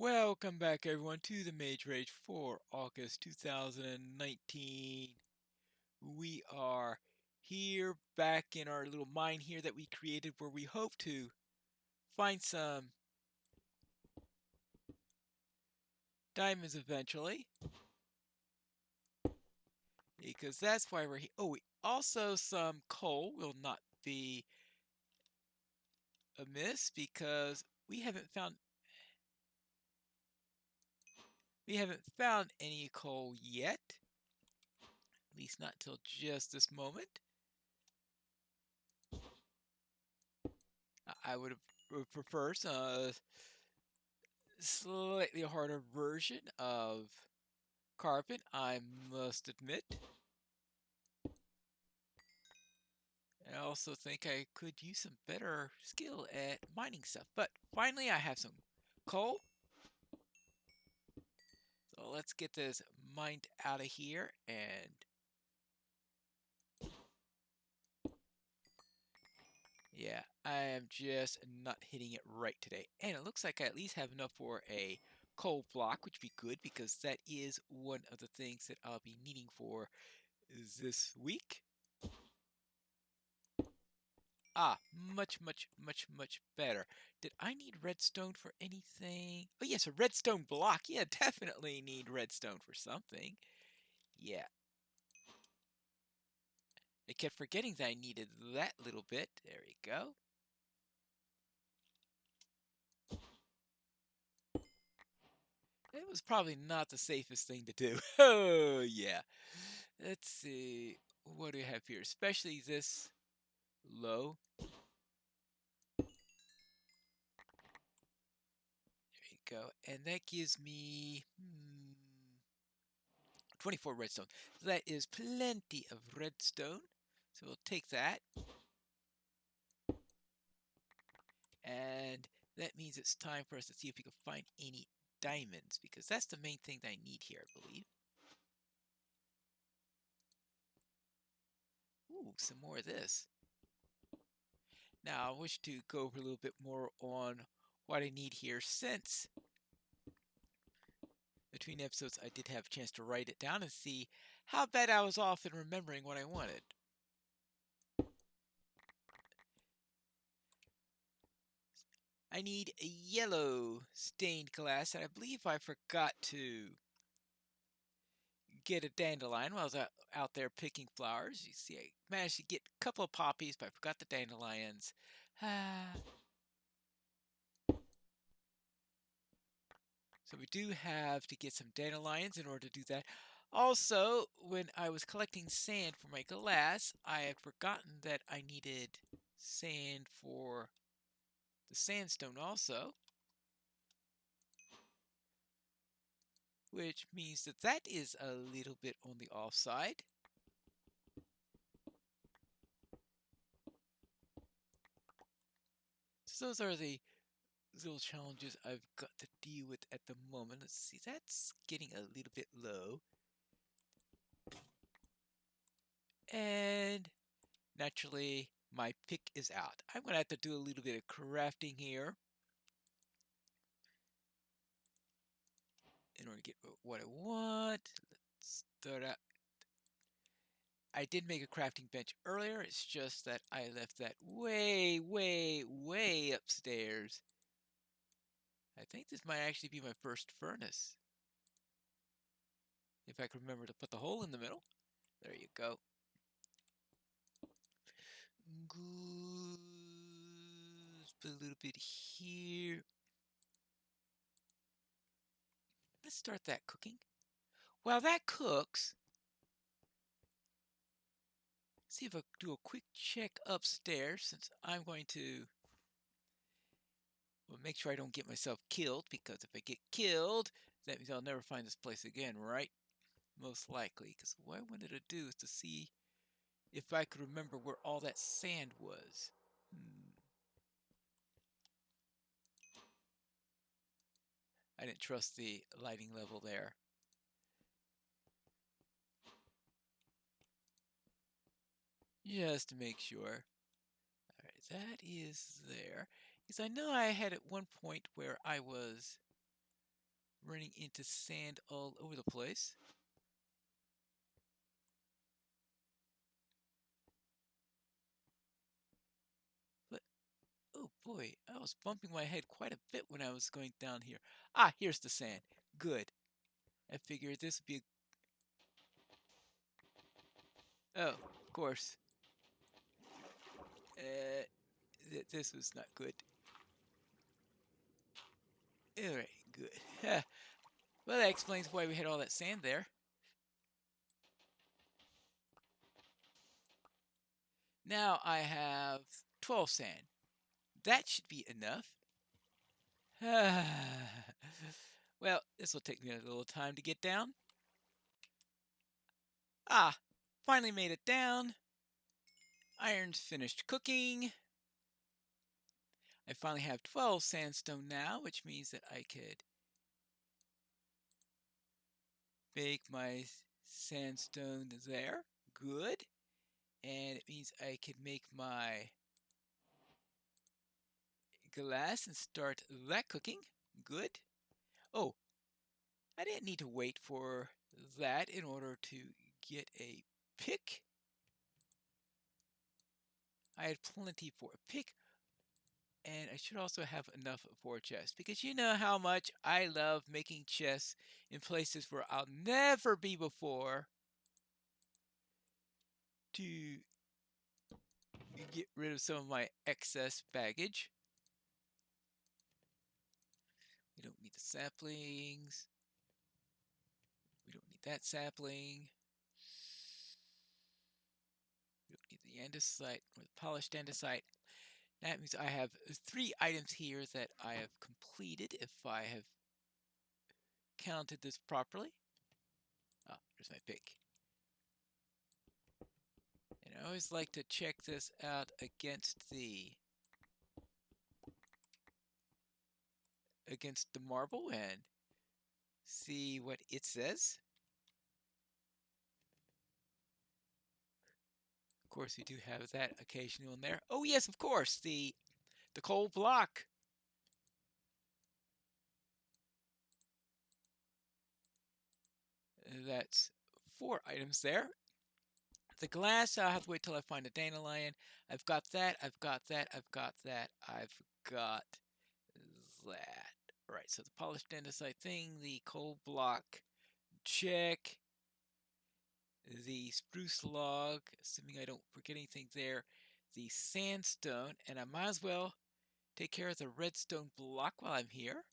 Welcome back, everyone, to the Mage Rage for August 2019. We are here back in our little mine here that we created where we hope to find some diamonds eventually. Because that's why we're here. Oh, also some coal will not be amiss because we haven't found any coal yet. At least not till just this moment. I would prefer some slightly harder version of carbon, I must admit. I also think I could use some better skill at mining stuff. But finally, I have some coal. So let's get this mined out of here. And yeah, I am just not hitting it right today. And it looks like I at least have enough for a coal block, which would be good because that is one of the things that I'll be needing for this week. Ah, much better. Did I need redstone for anything? Oh, yes, a redstone block. Yeah, definitely need redstone for something. Yeah. I kept forgetting that I needed that little bit. There we go. It was probably not the safest thing to do. Oh, yeah. Let's see. What do we have here? Especially this low. There you go. And that gives me 24 redstone. So that is plenty of redstone. So we'll take that. And that means it's time for us to see if we can find any diamonds, because that's the main thing that I need here, I believe. Ooh, some more of this. Now, I wish to go over a little bit more on what I need here, since between episodes I did have a chance to write it down and see how bad I was off in remembering what I wanted. I need a yellow stained glass, and I believe I forgot to get a dandelion while I was out there picking flowers. You see, I managed to get a couple of poppies, but I forgot the dandelions. So we do have to get some dandelions in order to do that. Also, when I was collecting sand for my glass, I had forgotten that I needed sand for the sandstone also, which means that that is a little bit on the offside. So those are the little challenges I've got to deal with at the moment. Let's see, that's getting a little bit low. And naturally, my pick is out. I'm going to have to do a little bit of crafting here in order to get what I want. Let's start out. I did make a crafting bench earlier. It's just that I left that way upstairs. I think this might actually be my first furnace, if I can remember to put the hole in the middle. There you go. Good. Put a little bit here. Let's start that cooking. While that cooks, see if I do a quick check upstairs, since I'm going to make sure I don't get myself killed, because if I get killed, that means I'll never find this place again, right? Most likely, because what I wanted to do is to see if I could remember where all that sand was. I didn't trust the lighting level there. Just to make sure. Alright, that is there. Because I know I had at one point where I was running into sand all over the place. But, oh boy, I was bumping my head quite a bit when I was going down here. Ah, here's the sand. Good. I figured this would be oh, of course. This was not good. Alright, good. Well, that explains why we had all that sand there. Now I have 12 sand. That should be enough. Well, this will take me a little time to get down. Ah, finally made it down. Iron's finished cooking. I finally have 12 sandstone now, which means that I could bake my sandstone there. Good. And it means I could make my glass and start that cooking. Good. Oh, I didn't need to wait for that in order to get a pick. I had plenty for a pick. And I should also have enough for a chest, because you know how much I love making chests in places where I'll never be before to get rid of some of my excess baggage. We don't need the saplings. We don't need that sapling. We don't need the andesite or the polished andesite. That means I have 3 items here that I have completed if I have counted this properly. Ah, there's my pick. And I always like to check this out against the marble and see what it says. Of course, we do have that occasional in there. Oh yes, of course, the coal block. That's 4 items there. The glass, I'll have to wait till I find a dandelion. I've got that, I've got that, I've got that, I've got that. Right, so the polished andesite thing, the coal block, check. The spruce log, assuming I don't forget anything there. The sandstone, and I might as well take care of the redstone block while I'm here.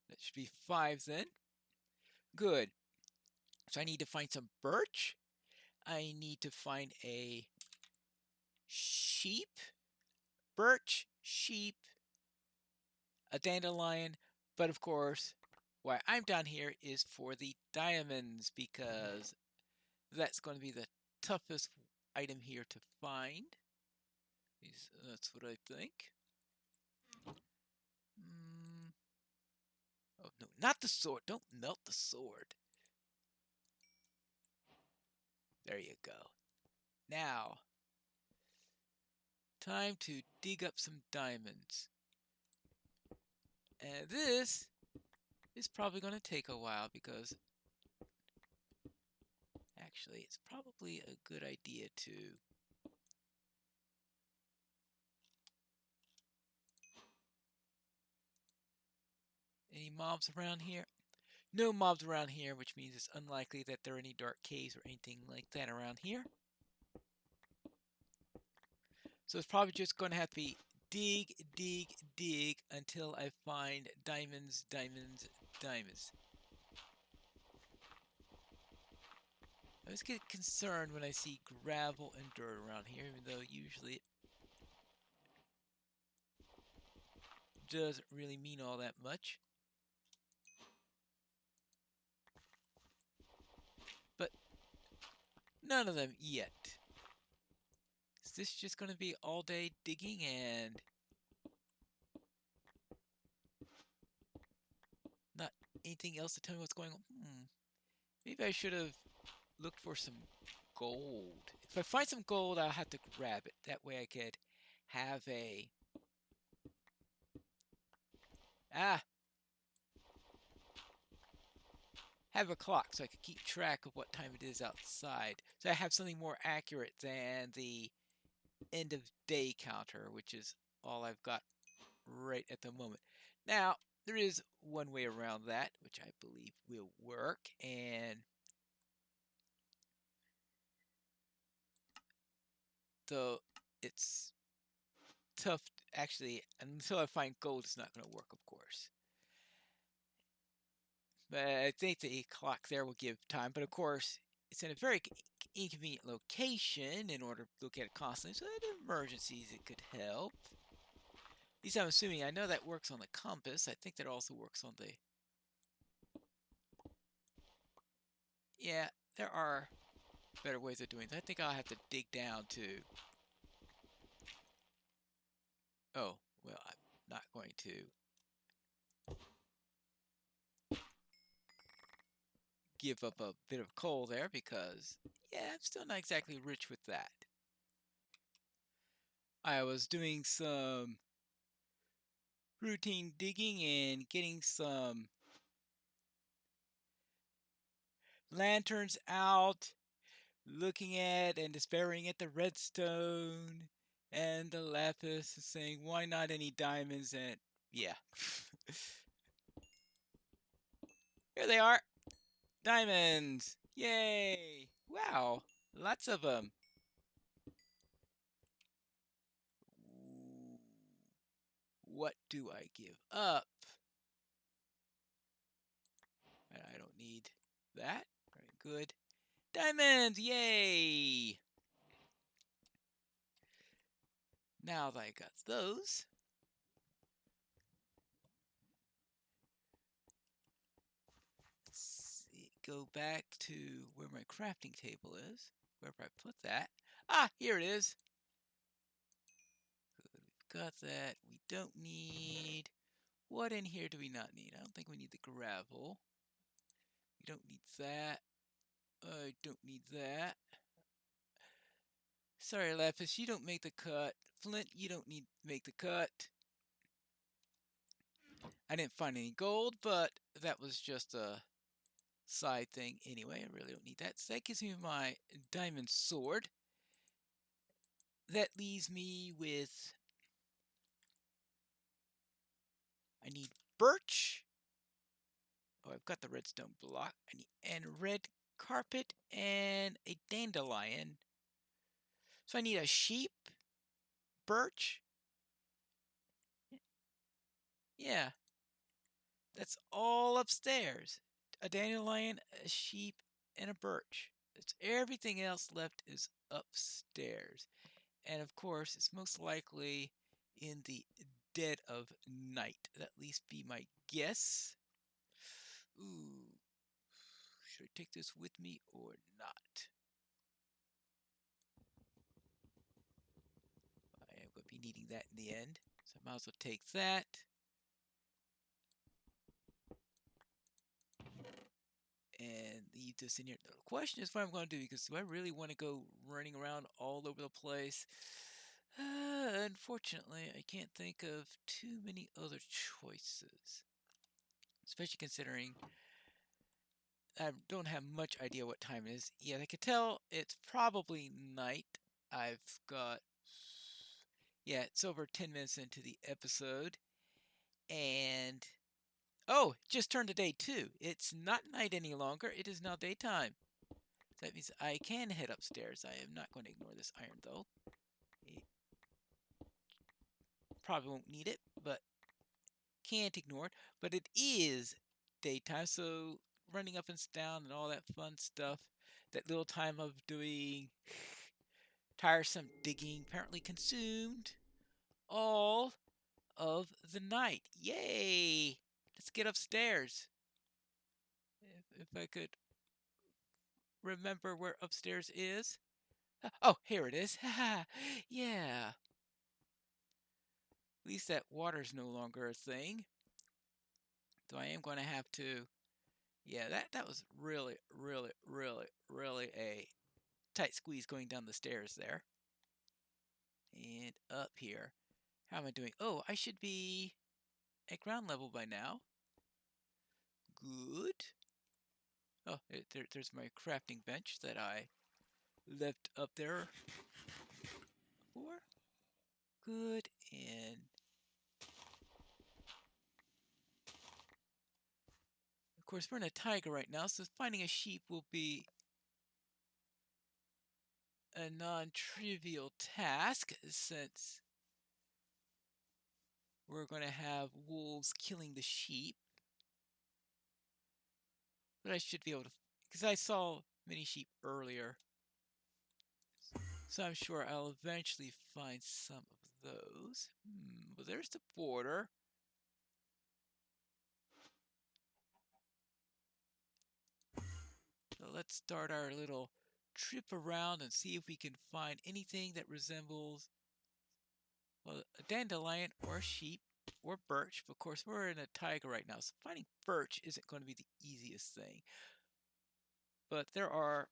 That should be 5 then. Good. So I need to find some birch. I need to find a sheep. Birch, sheep, a dandelion. But of course, why I'm down here is for the diamonds, because that's going to be the toughest item here to find. That's what I think. Oh, no, not the sword. Don't melt the sword. There you go. Now, time to dig up some diamonds. And this is probably going to take a while, because actually it's probably a good idea to any mobs around here? No mobs around here, which means it's unlikely that there are any dark caves or anything like that around here. So it's probably just going to have to be dig, dig, dig until I find diamonds, diamonds, diamonds. I always get concerned when I see gravel and dirt around here, even though usually it doesn't really mean all that much. But none of them yet. Is this just going to be all day digging and not anything else to tell me what's going on? Maybe I should have looked for some gold. If I find some gold, I'll have to grab it. That way I could have a Ah, have a clock so I can keep track of what time it is outside. So I have something more accurate than the end of day counter, which is all I've got right at the moment. Now, there is one way around that, which I believe will work, and though it's tough, actually, until I find gold, it's not going to work, of course. But I think the clock there will give time, but of course, it's in a very inconvenient location in order to look at it constantly, so in emergencies it could help. At least I'm assuming. I know that works on the compass. I think that also works on the... Yeah, there are better ways of doing that. I think I'll have to dig down to... Oh, well, I'm not going to give up a bit of coal there because, yeah, I'm still not exactly rich with that. I was doing some routine digging and getting some lanterns out, looking at and despairing at the redstone and the lapis, and saying, why not any diamonds? And yeah, here they are, diamonds! Yay! Wow, lots of them. What do I give up? I don't need that. Very good. Diamonds! Yay! Now that I got those, let's see, go back to where my crafting table is. Wherever I put that. Ah, here it is. Good, we've got that. We don't need... What in here do we not need? I don't think we need the gravel. We don't need that. I don't need that. Sorry, Lapis, you don't make the cut. Flint, you don't need to make the cut. I didn't find any gold, but that was just a side thing anyway. I really don't need that. So that gives me my diamond sword. That leaves me with... I need birch. Oh, I've got the redstone block. And red carpet and a dandelion. So I need a sheep, birch. Yeah, that's all upstairs. A dandelion, a sheep, and a birch. That's everything else left is upstairs. And of course, it's most likely in the dead of night. That at least be my guess. Ooh, should I take this with me or not? I am going to be needing that in the end, so I might as well take that. And leave this in here. The question is what I'm going to do, because do I really want to go running around all over the place? Unfortunately, I can't think of too many other choices. Especially considering I don't have much idea what time it is. Yeah, I can tell it's probably night. I've got... Yeah, it's over 10 minutes into the episode. And... Oh, just turned to day 2. It's not night any longer. It is now daytime. That means I can head upstairs. I am not going to ignore this iron, though. Probably won't need it, but can't ignore it. But it is daytime, so running up and down and all that fun stuff, that little time of doing tiresome digging apparently consumed all of the night. Yay! Let's get upstairs. If I could remember where upstairs is. Oh, here it is. Yeah. At least that water's no longer a thing. So I am going to have to... Yeah, that was really, really, really, really a tight squeeze going down the stairs there. And up here. How am I doing? Oh, I should be at ground level by now. Good. Oh, there's my crafting bench that I left up there before. Good. And of course, we're in a taiga right now, so finding a sheep will be a non-trivial task since we're going to have wolves killing the sheep. But I should be able to, because I saw many sheep earlier. So I'm sure I'll eventually find some of those. Well, there's the border. So let's start our little trip around and see if we can find anything that resembles, well, a dandelion or a sheep or birch. But of course, we're in a taiga right now, so finding birch isn't going to be the easiest thing. But there are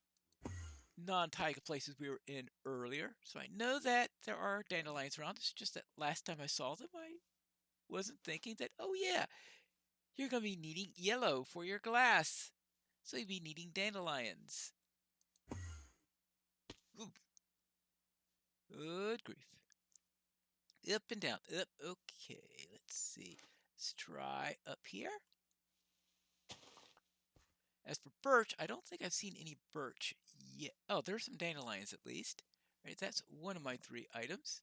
non-taiga places we were in earlier, so I know that there are dandelions around. It's just that last time I saw them, I wasn't thinking that, oh yeah, you're going to be needing yellow for your glass. So you'll be needing dandelions. Ooh. Good grief. Up and down. Up. Okay, let's see. Let's try up here. As for birch, I don't think I've seen any birch yet. Oh, there's some dandelions at least. Right, that's one of my 3 items.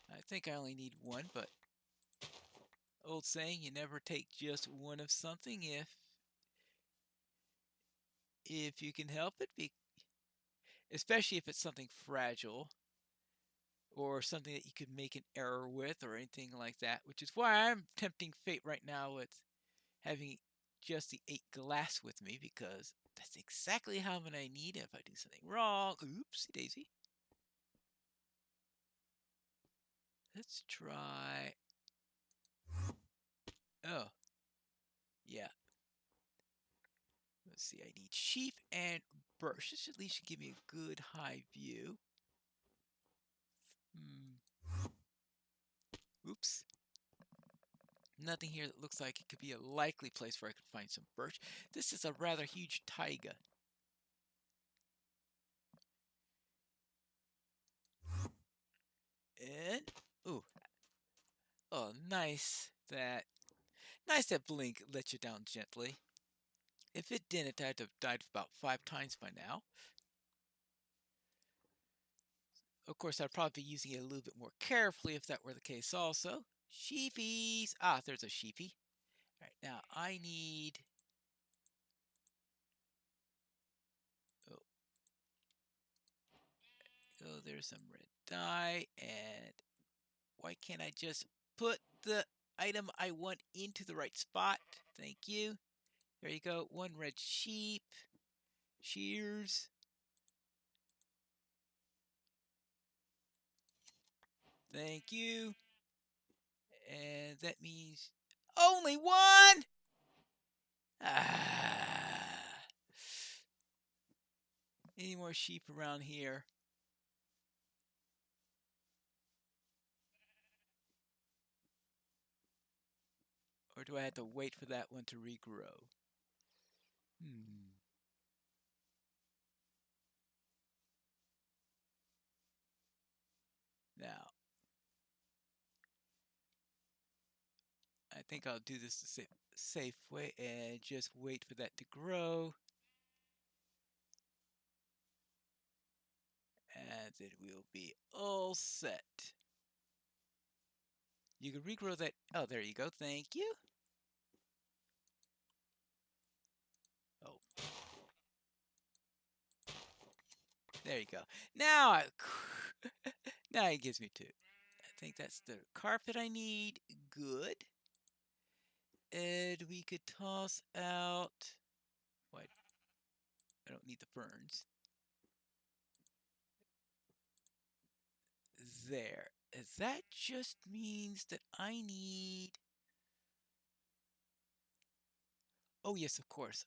I think I only need one, but old saying, you never take just one of something if you can help it, especially if it's something fragile or something that you could make an error with or anything like that, which is why I'm tempting fate right now with having just the 8 glass with me, because that's exactly how many I need if I do something wrong. Oopsie daisy. Let's try. Oh, yeah. Let's see. I need sheep and birch. This at least should give me a good high view. Oops. Nothing here that looks like it could be a likely place where I could find some birch. This is a rather huge taiga. And, ooh. Oh, nice that Blink let you down gently. If it didn't, I'd have died about 5 times by now. Of course, I'd probably be using it a little bit more carefully if that were the case also. Sheepies! Ah, there's a sheepy. All right, now I need... Oh, there's some red dye, and why can't I just put the item I want into the right spot? Thank you. There you go. 1 red sheep. Shears. Thank you. And that means only 1! Ah. Any more sheep around here? Or do I have to wait for that one to regrow? Now, I think I'll do this the safe way and just wait for that to grow. And then we'll be all set. You can regrow that. Oh, there you go. Thank you. Oh. There you go. Now, now it gives me 2. I think that's the carpet I need. Good. And we could toss out... What? I don't need the ferns. There. That just means that I need... Oh, yes, of course.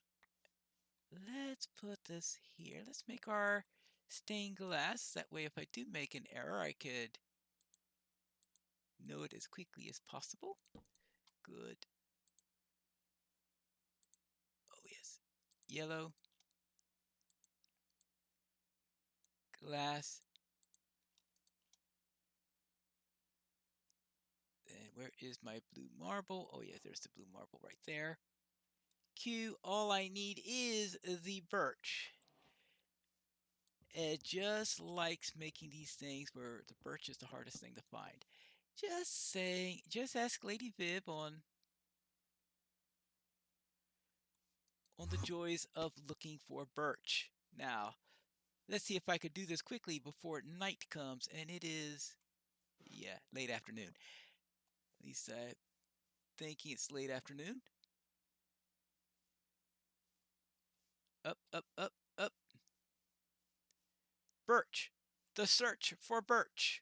Let's put this here. Let's make our stained glass. That way, if I do make an error, I could know it as quickly as possible. Good. Oh, yes. Yellow. Glass. And where is my blue marble? Oh, yeah, there's the blue marble right there. Q, all I need is the birch. It just likes making these things where the birch is the hardest thing to find. Just saying, just ask Lady Viv on the joys of looking for birch. Now, let's see if I could do this quickly before night comes, and it is, yeah, late afternoon. At least I'm thinking it's late afternoon. Up, up, up, up. Birch. The search for birch.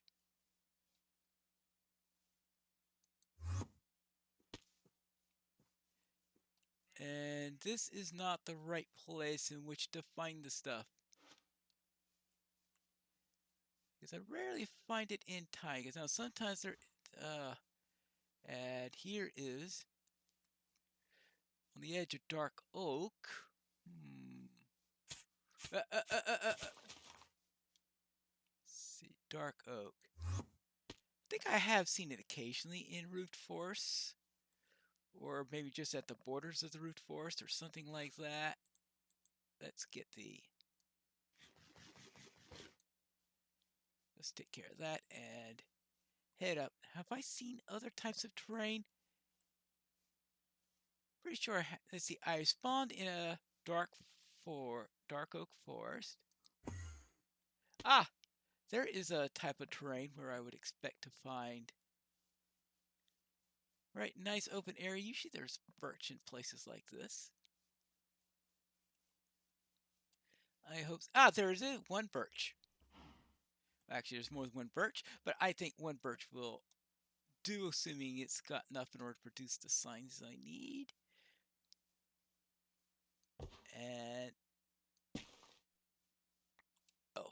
And this is not the right place in which to find the stuff. Because I rarely find it in taigas. Now, sometimes there, and here is on the edge of dark oak. See, dark oak. I think I have seen it occasionally in root forest, or maybe just at the borders of the root forest, or something like that. Let's get the. Let's take care of that and head up. Have I seen other types of terrain? Pretty sure. Let's see. I spawned in a dark oak forest. Ah, there is a type of terrain where I would expect to find. Right, nice open area. Usually there's birch in places like this. I hope. There is one birch. Actually, there's more than one birch, but I think one birch will do, assuming it's got enough in order to produce the signs I need. And oh,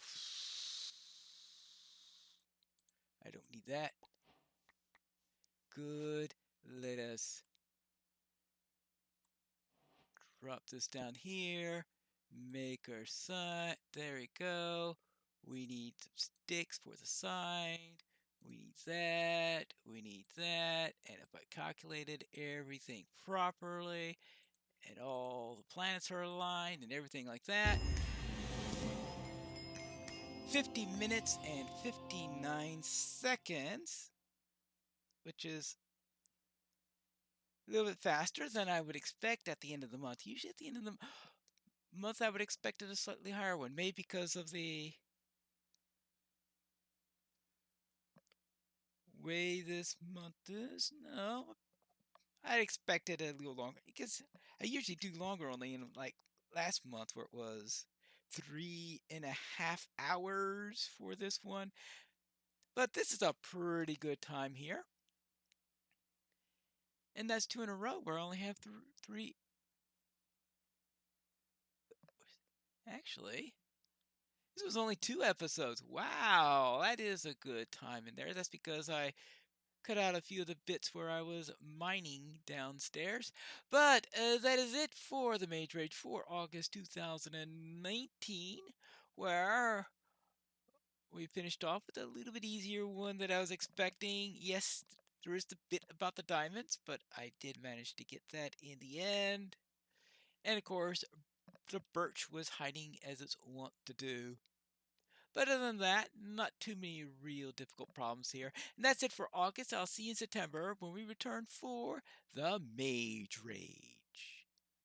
I don't need that. Good. Let us drop this down here. Make our sign. There we go. We need some sticks for the sign. We need that. We need that. And if I calculated everything properly, and all the planets are aligned and everything like that, 50 minutes and 59 seconds, which is a little bit faster than I would expect at the end of the month. Usually at the end of the month, I would expect a slightly higher one, maybe because of the way this month is. No, I'd expect it a little longer because I usually do longer only in like last month where it was 3.5 hours for this one. But this is a pretty good time here. And that's 2 in a row where I only have three. Actually, this was only 2 episodes. Wow, that is a good time in there. That's because I cut out a few of the bits where I was mining downstairs. But that is it for the Mage Rage for August 2019, where we finished off with a little bit easier one than I was expecting. Yes, there is the bit about the diamonds, but I did manage to get that in the end. And of course, the birch was hiding as it's wont to do. But other than that, not too many real difficult problems here. And that's it for August. I'll see you in September when we return for the Mage Rage.